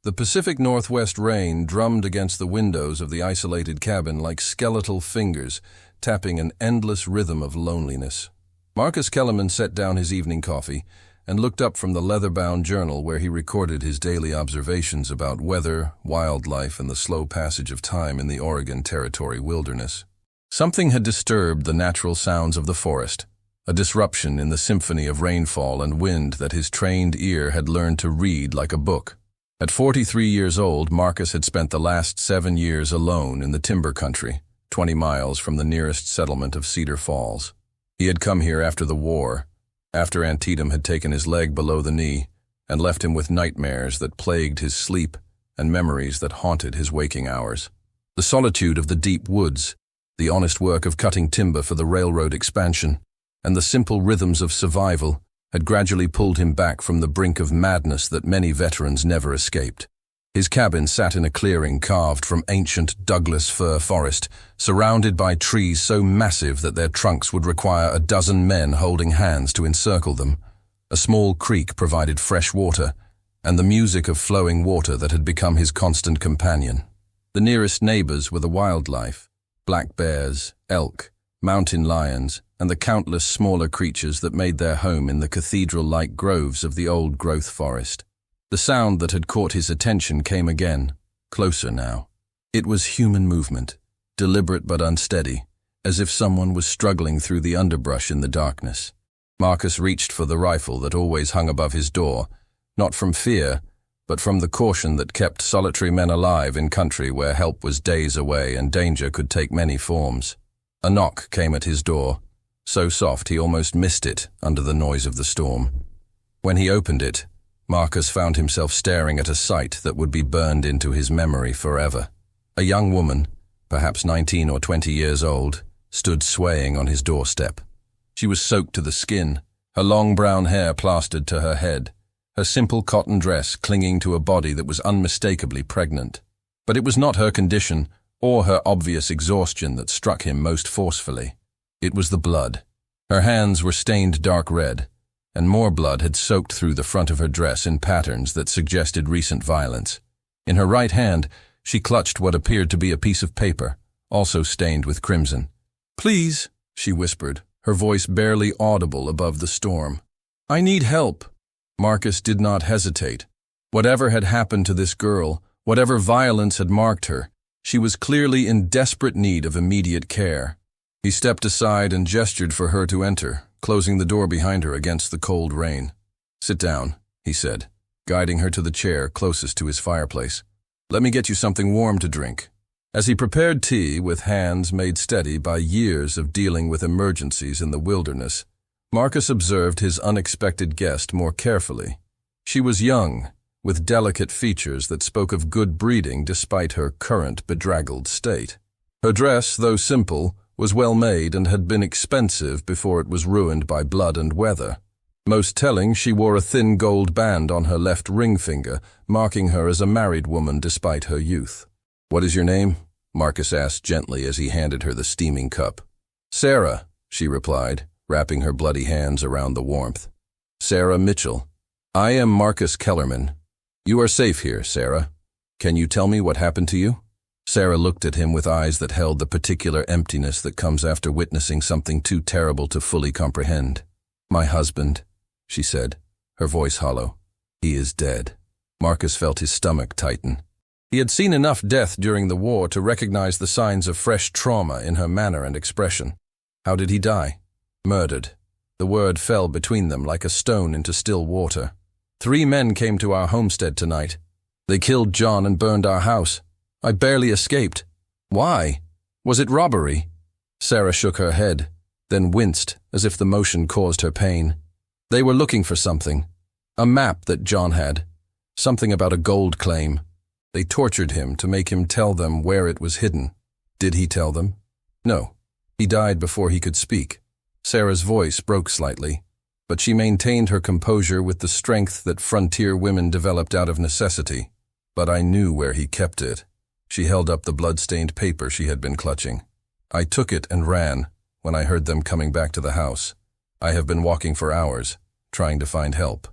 The Pacific Northwest rain drummed against the windows of the isolated cabin like skeletal fingers, tapping an endless rhythm of loneliness. Marcus Kellerman set down his evening coffee and looked up from the leather-bound journal where he recorded his daily observations about weather, wildlife, and the slow passage of time in the Oregon Territory wilderness. Something had disturbed the natural sounds of the forest, a disruption in the symphony of rainfall and wind that his trained ear had learned to read like a book. At 43 years old, Marcus had spent the last 7 years alone in the timber country, 20 miles from the nearest settlement of Cedar Falls. He had come here after the war, after Antietam had taken his leg below the knee and left him with nightmares that plagued his sleep and memories that haunted his waking hours. The solitude of the deep woods, the honest work of cutting timber for the railroad expansion, and the simple rhythms of survival had gradually pulled him back from the brink of madness that many veterans never escaped. His cabin sat in a clearing carved from ancient Douglas fir forest, surrounded by trees so massive that their trunks would require a dozen men holding hands to encircle them. A small creek provided fresh water, and the music of flowing water that had become his constant companion. The nearest neighbors were the wildlife, black bears, elk, mountain lions, and the countless smaller creatures that made their home in the cathedral-like groves of the old-growth forest. The sound that had caught his attention came again, closer now. It was human movement, deliberate but unsteady, as if someone was struggling through the underbrush in the darkness. Marcus reached for the rifle that always hung above his door, not from fear, but from the caution that kept solitary men alive in country where help was days away and danger could take many forms. A knock came at his door, so soft he almost missed it under the noise of the storm. When he opened it, Marcus found himself staring at a sight that would be burned into his memory forever. A young woman, perhaps 19 or 20 years old, stood swaying on his doorstep. She was soaked to the skin, her long brown hair plastered to her head, her simple cotton dress clinging to a body that was unmistakably pregnant. But it was not her condition or her obvious exhaustion that struck him most forcefully. It was the blood. Her hands were stained dark red, and more blood had soaked through the front of her dress in patterns that suggested recent violence. In her right hand, she clutched what appeared to be a piece of paper, also stained with crimson. "Please," she whispered, her voice barely audible above the storm. "I need help." Marcus did not hesitate. Whatever had happened to this girl, whatever violence had marked her, she was clearly in desperate need of immediate care. He stepped aside and gestured for her to enter, closing the door behind her against the cold rain. "Sit down," he said, guiding her to the chair closest to his fireplace. "Let me get you something warm to drink." As he prepared tea with hands made steady by years of dealing with emergencies in the wilderness, Marcus observed his unexpected guest more carefully. She was young, with delicate features that spoke of good breeding despite her current bedraggled state. Her dress, though simple, was well made and had been expensive before it was ruined by blood and weather. Most telling, she wore a thin gold band on her left ring finger, marking her as a married woman despite her youth. "What is your name?" Marcus asked gently as he handed her the steaming cup. "Sarah," she replied, wrapping her bloody hands around the warmth. "Sarah Mitchell. I am Marcus Kellerman. You are safe here, Sarah. Can you tell me what happened to you?" Sarah looked at him with eyes that held the particular emptiness that comes after witnessing something too terrible to fully comprehend. "My husband," she said, her voice hollow. "He is dead." Marcus felt his stomach tighten. He had seen enough death during the war to recognize the signs of fresh trauma in her manner and expression. How did he die? Murdered. The word fell between them like a stone into still water. 3 men came to our homestead tonight. They killed John and burned our house. I barely escaped. Why? Was it robbery? Sarah shook her head, then winced as if the motion caused her pain. They were looking for something. A map that John had. Something about a gold claim. They tortured him to make him tell them where it was hidden. Did he tell them? No. He died before he could speak. Sarah's voice broke slightly, but she maintained her composure with the strength that frontier women developed out of necessity. But I knew where he kept it. She held up the blood-stained paper she had been clutching. I took it and ran when I heard them coming back to the house. I have been walking for hours, trying to find help.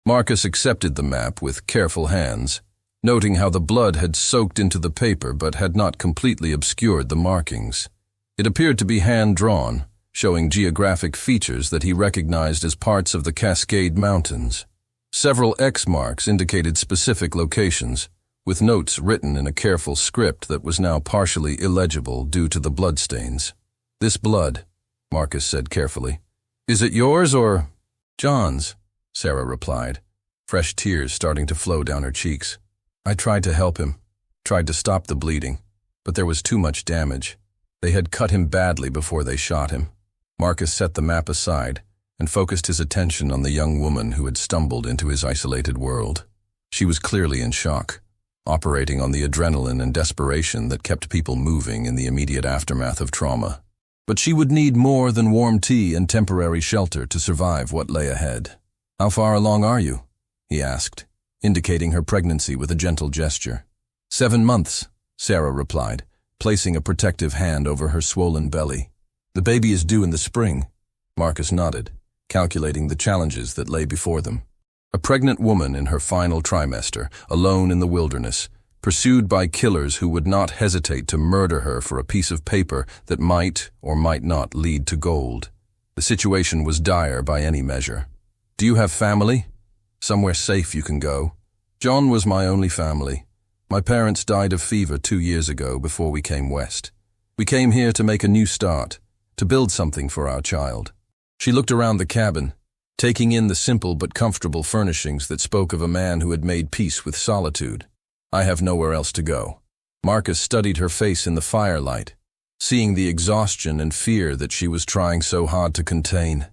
Marcus accepted the map with careful hands, noting how the blood had soaked into the paper but had not completely obscured the markings. It appeared to be hand-drawn, showing geographic features that he recognized as parts of the Cascade Mountains. Several X marks indicated specific locations, with notes written in a careful script that was now partially illegible due to the bloodstains. "This blood," Marcus said carefully. "Is it yours or—" "John's," Sarah replied, fresh tears starting to flow down her cheeks. "I tried to help him, tried to stop the bleeding, but there was too much damage. They had cut him badly before they shot him." Marcus set the map aside and focused his attention on the young woman who had stumbled into his isolated world. She was clearly in shock, operating on the adrenaline and desperation that kept people moving in the immediate aftermath of trauma. But she would need more than warm tea and temporary shelter to survive what lay ahead. "How far along are you?" he asked, indicating her pregnancy with a gentle gesture. 7 months, Sarah replied, placing a protective hand over her swollen belly. "The baby is due in the spring." Marcus nodded, calculating the challenges that lay before them. A pregnant woman in her final trimester, alone in the wilderness, pursued by killers who would not hesitate to murder her for a piece of paper that might or might not lead to gold. The situation was dire by any measure. "Do you have family? Somewhere safe you can go?" "John was my only family. My parents died of fever 2 years ago before we came west. We came here to make a new start, to build something for our child." She looked around the cabin, taking in the simple but comfortable furnishings that spoke of a man who had made peace with solitude. "I have nowhere else to go." Marcus studied her face in the firelight, seeing the exhaustion and fear that she was trying so hard to contain.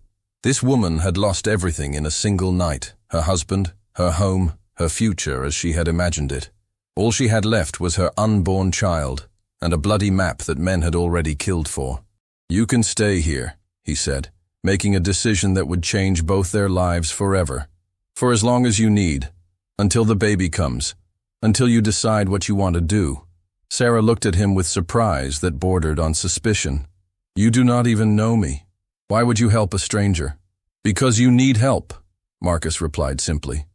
This woman had lost everything in a single night: her husband, her home, her future as she had imagined it. All she had left was her unborn child, and a bloody map that men had already killed for. "You can stay here," he said, making a decision that would change both their lives forever. "For as long as you need, until the baby comes, until you decide what you want to do." Sarah looked at him with surprise that bordered on suspicion. "You do not even know me. Why would you help a stranger?" "Because you need help," Marcus replied simply.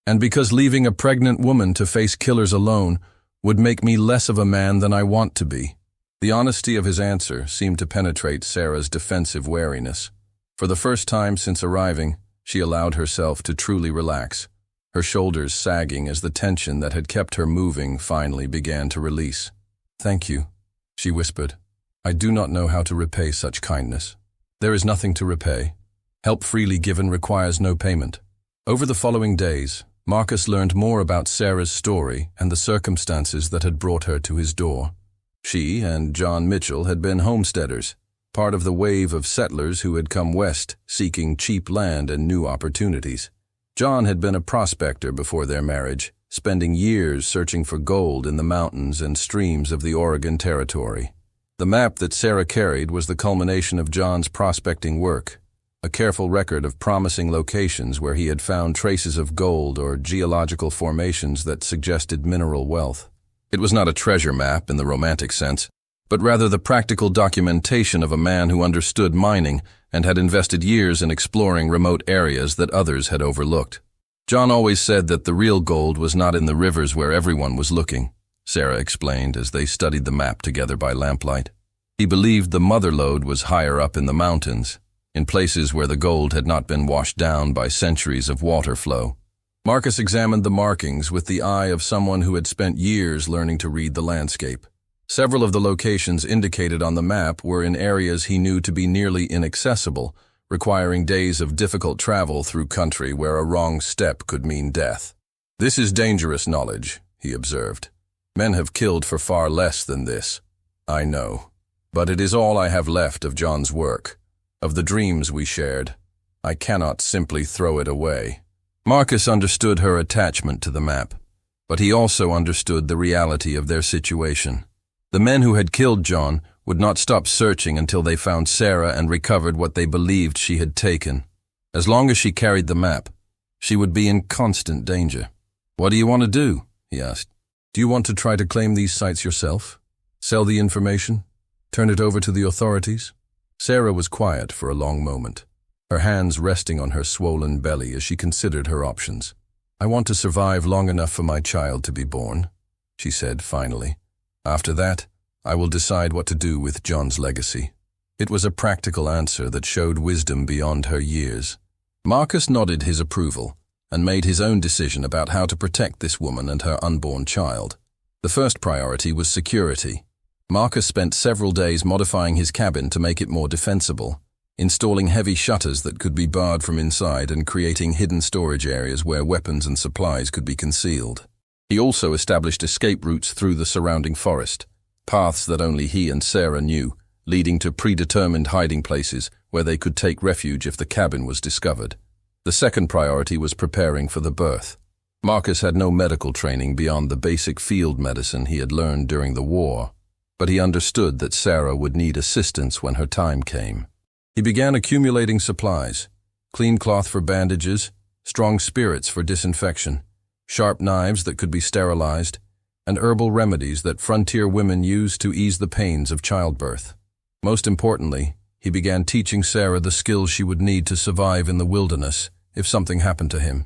"And because leaving a pregnant woman to face killers alone would make me less of a man than I want to be." The honesty of his answer seemed to penetrate Sarah's defensive wariness. For the first time since arriving, she allowed herself to truly relax, her shoulders sagging as the tension that had kept her moving finally began to release. "Thank you," she whispered. "I do not know how to repay such kindness." "There is nothing to repay. Help freely given requires no payment." Over the following days, Marcus learned more about Sarah's story and the circumstances that had brought her to his door. She and John Mitchell had been homesteaders, part of the wave of settlers who had come west seeking cheap land and new opportunities. John had been a prospector before their marriage, spending years searching for gold in the mountains and streams of the Oregon Territory. The map that Sarah carried was the culmination of John's prospecting work, a careful record of promising locations where he had found traces of gold or geological formations that suggested mineral wealth. It was not a treasure map in the romantic sense, but rather the practical documentation of a man who understood mining and had invested years in exploring remote areas that others had overlooked. John always said that the real gold was not in the rivers where everyone was looking, Sarah explained as they studied the map together by lamplight. He believed the mother lode was higher up in the mountains, in places where the gold had not been washed down by centuries of water flow. Marcus examined the markings with the eye of someone who had spent years learning to read the landscape. Several of the locations indicated on the map were in areas he knew to be nearly inaccessible, requiring days of difficult travel through country where a wrong step could mean death. "This is dangerous knowledge," he observed. "Men have killed for far less than this. I know. But it is all I have left of John's work, of the dreams we shared. I cannot simply throw it away." Marcus understood her attachment to the map, but he also understood the reality of their situation. The men who had killed John would not stop searching until they found Sarah and recovered what they believed she had taken. As long as she carried the map, she would be in constant danger. "What do you want to do?" he asked. "Do you want to try to claim these sites yourself? Sell the information? Turn it over to the authorities?" Sarah was quiet for a long moment, her hands resting on her swollen belly as she considered her options. "I want to survive long enough for my child to be born," she said finally. "After that, I will decide what to do with John's legacy." It was a practical answer that showed wisdom beyond her years. Marcus nodded his approval and made his own decision about how to protect this woman and her unborn child. The first priority was security. Marcus spent several days modifying his cabin to make it more defensible, installing heavy shutters that could be barred from inside and creating hidden storage areas where weapons and supplies could be concealed. He also established escape routes through the surrounding forest, paths that only he and Sarah knew, leading to predetermined hiding places where they could take refuge if the cabin was discovered. The second priority was preparing for the birth. Marcus had no medical training beyond the basic field medicine he had learned during the war, but he understood that Sarah would need assistance when her time came. He began accumulating supplies: clean cloth for bandages, strong spirits for disinfection, sharp knives that could be sterilized, and herbal remedies that frontier women used to ease the pains of childbirth. Most importantly, he began teaching Sarah the skills she would need to survive in the wilderness if something happened to him.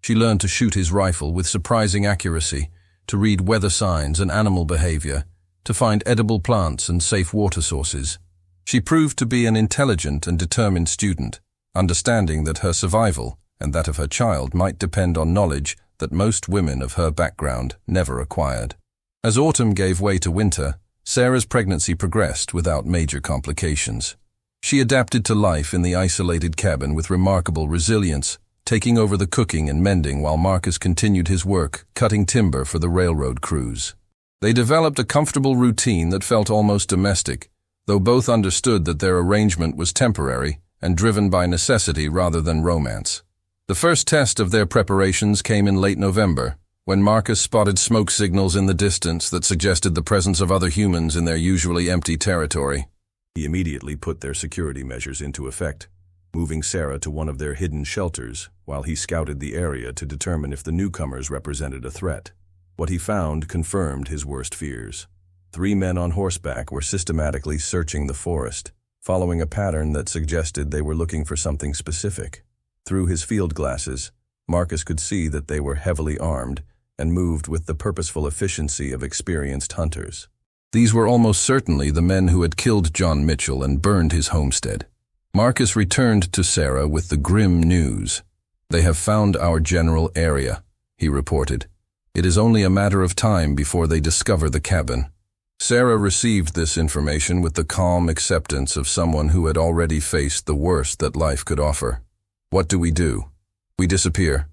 She learned to shoot his rifle with surprising accuracy, to read weather signs and animal behavior, to find edible plants and safe water sources. She proved to be an intelligent and determined student, understanding that her survival and that of her child might depend on knowledge that most women of her background never acquired. As autumn gave way to winter, Sarah's pregnancy progressed without major complications. She adapted to life in the isolated cabin with remarkable resilience, taking over the cooking and mending while Marcus continued his work, cutting timber for the railroad crews. They developed a comfortable routine that felt almost domestic, though both understood that their arrangement was temporary and driven by necessity rather than romance. The first test of their preparations came in late November, when Marcus spotted smoke signals in the distance that suggested the presence of other humans in their usually empty territory. He immediately put their security measures into effect, moving Sarah to one of their hidden shelters while he scouted the area to determine if the newcomers represented a threat. What he found confirmed his worst fears. 3 men on horseback were systematically searching the forest, following a pattern that suggested they were looking for something specific. Through his field glasses, Marcus could see that they were heavily armed and moved with the purposeful efficiency of experienced hunters. These were almost certainly the men who had killed John Mitchell and burned his homestead. Marcus returned to Sarah with the grim news. "They have found our general area," he reported. "It is only a matter of time before they discover the cabin." Sarah received this information with the calm acceptance of someone who had already faced the worst that life could offer. "What do we do?" "We disappear.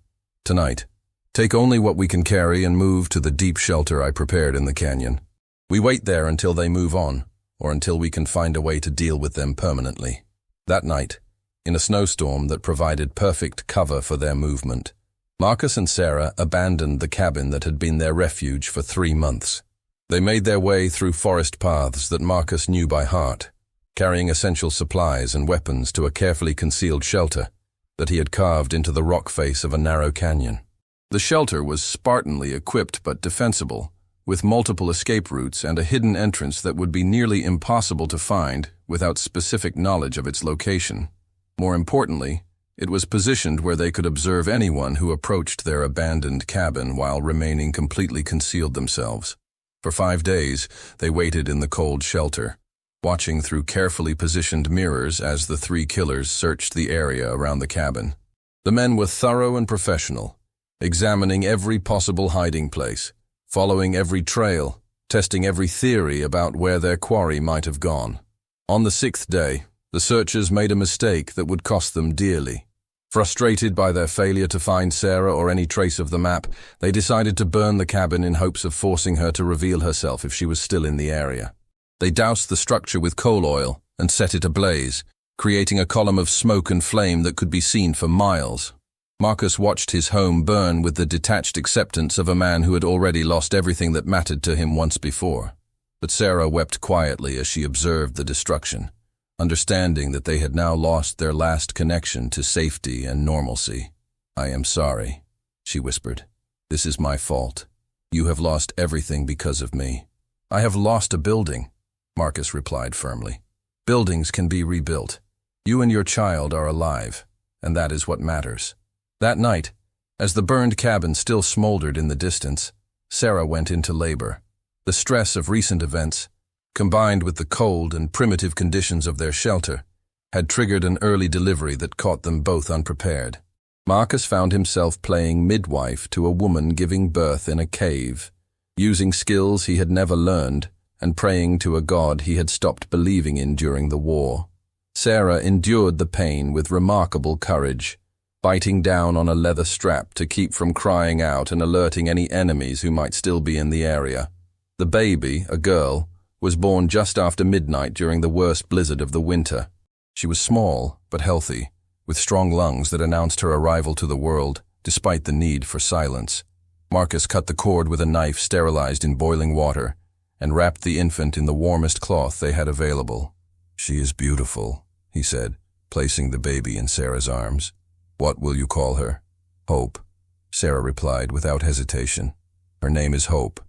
Tonight. Take only what we can carry and move to the deep shelter I prepared in the canyon. We wait there until they move on, or until we can find a way to deal with them permanently." That night, in a snowstorm that provided perfect cover for their movement, Marcus and Sarah abandoned the cabin that had been their refuge for 3 months. They made their way through forest paths that Marcus knew by heart, carrying essential supplies and weapons to a carefully concealed shelter that he had carved into the rock face of a narrow canyon. The shelter was Spartanly equipped but defensible, with multiple escape routes and a hidden entrance that would be nearly impossible to find without specific knowledge of its location. More importantly, it was positioned where they could observe anyone who approached their abandoned cabin while remaining completely concealed themselves. For 5 days, they waited in the cold shelter, watching through carefully positioned mirrors as the 3 killers searched the area around the cabin. The men were thorough and professional, examining every possible hiding place, following every trail, testing every theory about where their quarry might have gone. On the 6th day, the searchers made a mistake that would cost them dearly. Frustrated by their failure to find Sarah or any trace of the map, they decided to burn the cabin in hopes of forcing her to reveal herself if she was still in the area. They doused the structure with coal oil and set it ablaze, creating a column of smoke and flame that could be seen for miles. Marcus watched his home burn with the detached acceptance of a man who had already lost everything that mattered to him once before. But Sarah wept quietly as she observed the destruction, understanding that they had now lost their last connection to safety and normalcy. "I am sorry," she whispered. "This is my fault. You have lost everything because of me." "I have lost a building," Marcus replied firmly. "Buildings can be rebuilt. You and your child are alive, and that is what matters." That night, As the burned cabin still smoldered in the distance, Sarah went into labor. The stress of recent events, combined with the cold and primitive conditions of their shelter, had triggered an early delivery that caught them both unprepared. Marcus found himself playing midwife to a woman giving birth in a cave, using skills he had never learned and praying to a god he had stopped believing in during the war. Sarah endured the pain with remarkable courage, biting down on a leather strap to keep from crying out and alerting any enemies who might still be in the area. The baby, a girl, was born just after midnight during the worst blizzard of the winter. She was small but healthy, with strong lungs that announced her arrival to the world, despite the need for silence. Marcus cut the cord with a knife sterilized in boiling water and wrapped the infant in the warmest cloth they had available. "She is beautiful," he said, placing the baby in Sarah's arms. "What will you call her?" "Hope," Sarah replied without hesitation. "Her name is Hope."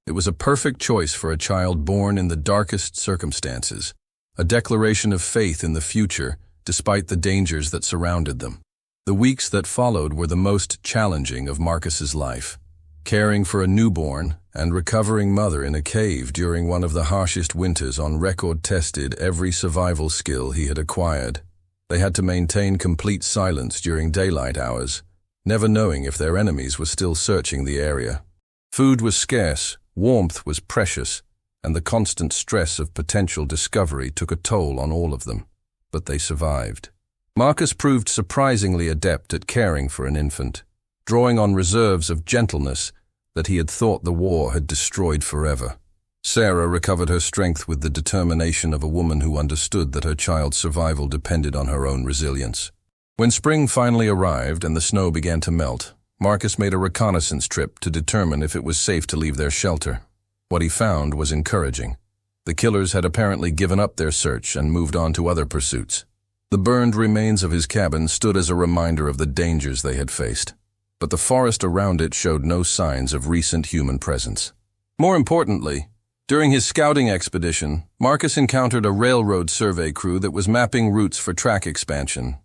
It was a perfect choice for a child born in the darkest circumstances, a declaration of faith in the future despite the dangers that surrounded them. The weeks that followed were the most challenging of Marcus's life. Caring for a newborn and recovering mother in a cave during one of the harshest winters on record tested every survival skill he had acquired. They had to maintain complete silence during daylight hours, never knowing if their enemies were still searching the area. Food was scarce, warmth was precious, and the constant stress of potential discovery took a toll on all of them. But they survived. Marcus proved surprisingly adept at caring for an infant, drawing on reserves of gentleness that he had thought the war had destroyed forever. Sarah recovered her strength with the determination of a woman who understood that her child's survival depended on her own resilience. When spring finally arrived and the snow began to melt, Marcus made a reconnaissance trip to determine if it was safe to leave their shelter. What he found was encouraging. The killers had apparently given up their search and moved on to other pursuits. The burned remains of his cabin stood as a reminder of the dangers they had faced, but the forest around it showed no signs of recent human presence. More importantly, during his scouting expedition, Marcus encountered a railroad survey crew that was mapping routes for track expansion.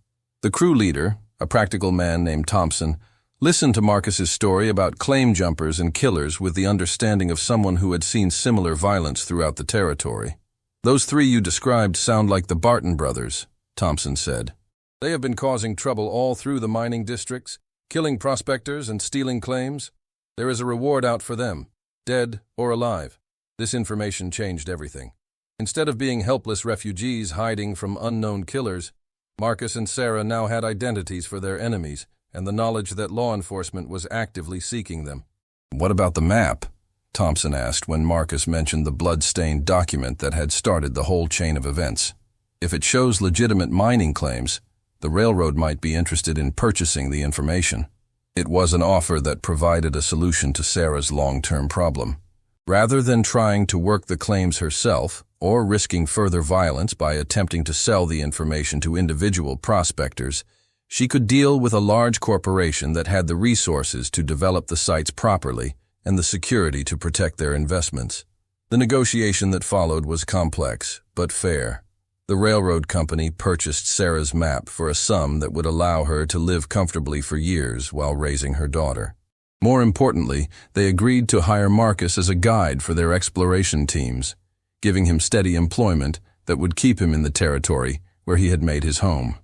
The crew leader, a practical man named Thompson, listened to Marcus's story about claim jumpers and killers with the understanding of someone who had seen similar violence throughout the territory. "Those three you described sound like the Barton brothers," Thompson said. "They have been causing trouble all through the mining districts, killing prospectors and stealing claims. There is a reward out for them, dead or alive." This information changed everything. Instead of being helpless refugees hiding from unknown killers, Marcus and Sarah now had identities for their enemies and the knowledge that law enforcement was actively seeking them. "What about the map?" Thompson asked when Marcus mentioned the blood-stained document that had started the whole chain of events. "If it shows legitimate mining claims, the railroad might be interested in purchasing the information." It was an offer that provided a solution to Sarah's long-term problem. Rather than trying to work the claims herself or risking further violence by attempting to sell the information to individual prospectors, she could deal with a large corporation that had the resources to develop the sites properly and the security to protect their investments. The negotiation that followed was complex, but fair. The railroad company purchased Sarah's map for a sum that would allow her to live comfortably for years while raising her daughter. More importantly, they agreed to hire Marcus as a guide for their exploration teams, giving him steady employment that would keep him in the territory where he had made his home.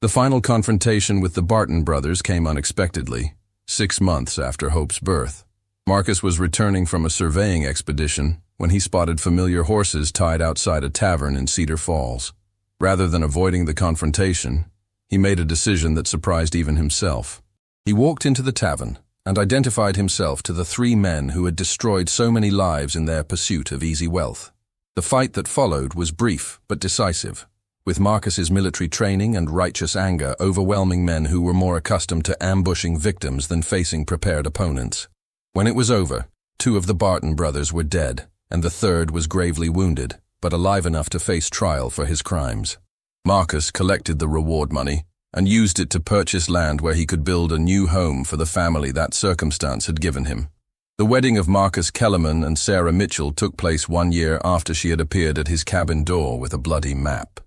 The final confrontation with the Barton brothers came unexpectedly, 6 months after Hope's birth. Marcus was returning from a surveying expedition when he spotted familiar horses tied outside a tavern in Cedar Falls. Rather than avoiding the confrontation, he made a decision that surprised even himself. He walked into the tavern and identified himself to the 3 men who had destroyed so many lives in their pursuit of easy wealth. The fight that followed was brief but decisive, with Marcus's military training and righteous anger overwhelming men who were more accustomed to ambushing victims than facing prepared opponents. When it was over, 2 of the Barton brothers were dead, and the 3rd was gravely wounded, but alive enough to face trial for his crimes. Marcus collected the reward money and used it to purchase land where he could build a new home for the family that circumstance had given him. The wedding of Marcus Kellerman and Sarah Mitchell took place 1 year after she had appeared at his cabin door with a bloody map.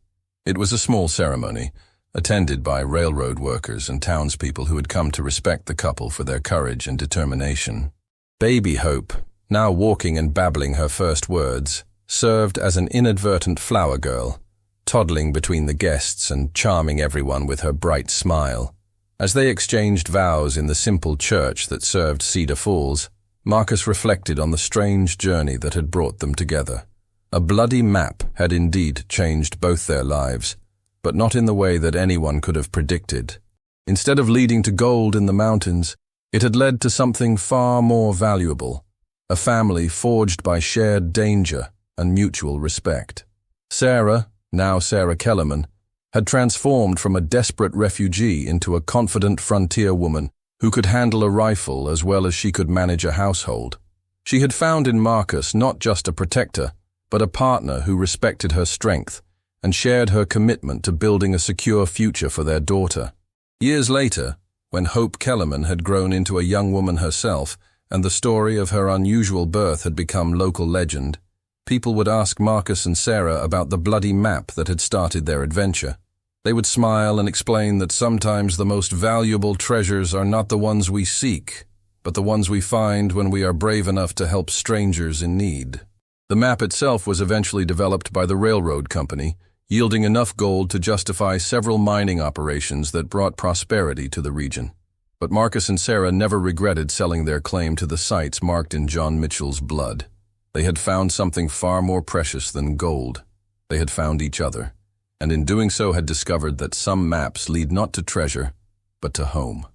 It was a small ceremony, attended by railroad workers and townspeople who had come to respect the couple for their courage and determination. Baby Hope, now walking and babbling her first words, served as an inadvertent flower girl, toddling between the guests and charming everyone with her bright smile. As they exchanged vows in the simple church that served Cedar Falls, Marcus reflected on the strange journey that had brought them together. A bloody map had indeed changed both their lives, but not in the way that anyone could have predicted. Instead of leading to gold in the mountains, it had led to something far more valuable, a family forged by shared danger and mutual respect. Sarah, now Sarah Kellerman, had transformed from a desperate refugee into a confident frontier woman who could handle a rifle as well as she could manage a household. She had found in Marcus not just a protector, but a partner who respected her strength and shared her commitment to building a secure future for their daughter. Years later, when Hope Kellerman had grown into a young woman herself and the story of her unusual birth had become local legend, people would ask Marcus and Sarah about the bloody map that had started their adventure. They would smile and explain that sometimes the most valuable treasures are not the ones we seek, but the ones we find when we are brave enough to help strangers in need. The map itself was eventually developed by the railroad company, yielding enough gold to justify several mining operations that brought prosperity to the region. But Marcus and Sarah never regretted selling their claim to the sites marked in John Mitchell's blood. They had found something far more precious than gold. They had found each other, and in doing so had discovered that some maps lead not to treasure, but to home.